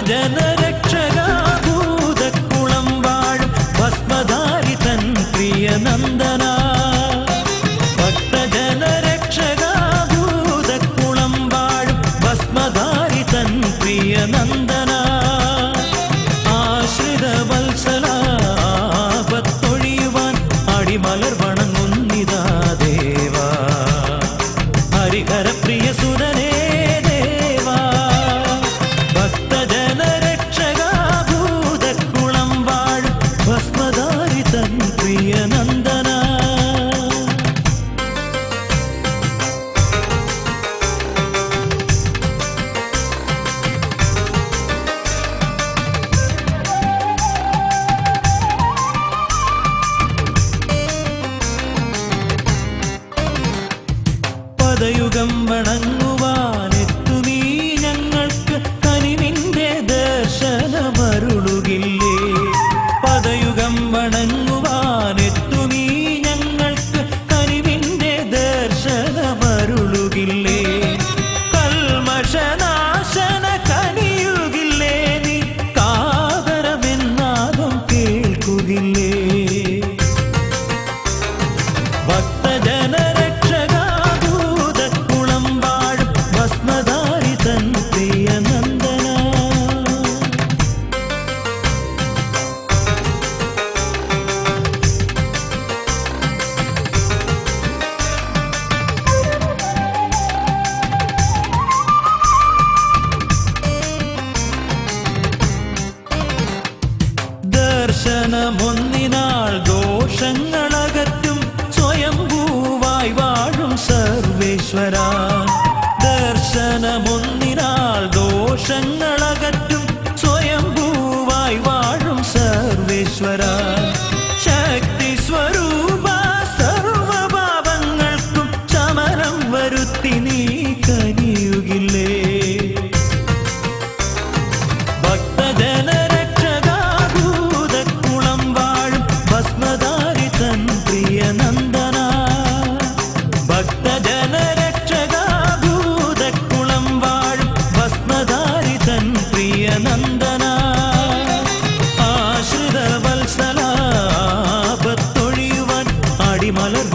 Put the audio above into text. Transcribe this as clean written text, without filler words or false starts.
ഭക്തജനരക്ഷകാ ഭൂതക്കുളം വാഴും ഭസ്മധാരി തൻ പ്രിയനന്ദന ഭക്തജനരക്ഷകാ ഭൂതക്കുളം വാഴും ഭസ്മധാരി തൻ പ്രിയനന്ദന ആശ്രിത വത്സല ആപത്തൊഴിയുവാൻ അടിമലർ വണങ്ങുന്നിതാ ദേവാ ഹരിഹര പ്രിയ സുരനേ ദേവാ ഭക്തജനരക്ഷകാ ഭൂതക്കുളം വാഴും ഭസ്മധാരി തൻ പ്രിയനന്ദന പദയുഗം വണങ്ങുവാനെത്തു നീ ഞങ്ങൾക്ക് കനിവിന്റെ ദർശനമരുളുകില്ലേ പദയുഗം വണങ്ങുവാനെത്തു നീ ഞങ്ങൾക്ക് കനിവിന്റെ ദർശനമരുളുകില്ലേ കൽമഷനാശന കനിയുകില്ലേ നീ കാതരമെന്നാദം കേൾക്കുകില്ലേ ഭക്തജനരക്ഷകാ ഭൂതക്കുളം വാഴും ഭസ്മധാരി തൻ പ്രിയനന്ദന ദർശനമൊന്നിനാൾ ദോഷങ്ങളകറ്റും സ്വയംഭൂവായി വാഴും സർവേശ്വര ദർശനമൊന്നിനാൾ ദോഷങ്ങളകറ്റും സ്വയംഭൂവായി വാഴും സർവേശ്വര ശക്തി സ്വരൂപ സർവപാപങ്ങൾക്കും ശമനം വരുത്തി നീ കനിയുകില്ലേ ഭക്തജനരക്ഷകാ ഭൂതക്കുളം വാഴും ഭസ്മധാരി തൻ പ്രിയനന്ദന ഭക്തജനരക്ഷകാ ഭൂതക്കുളം വാഴും ഭസ്മധാരി തൻ പ്രിയനന്ദന ആശ്രിത വത്സല ആപത്തൊഴിയുവാൻ അടിമലർ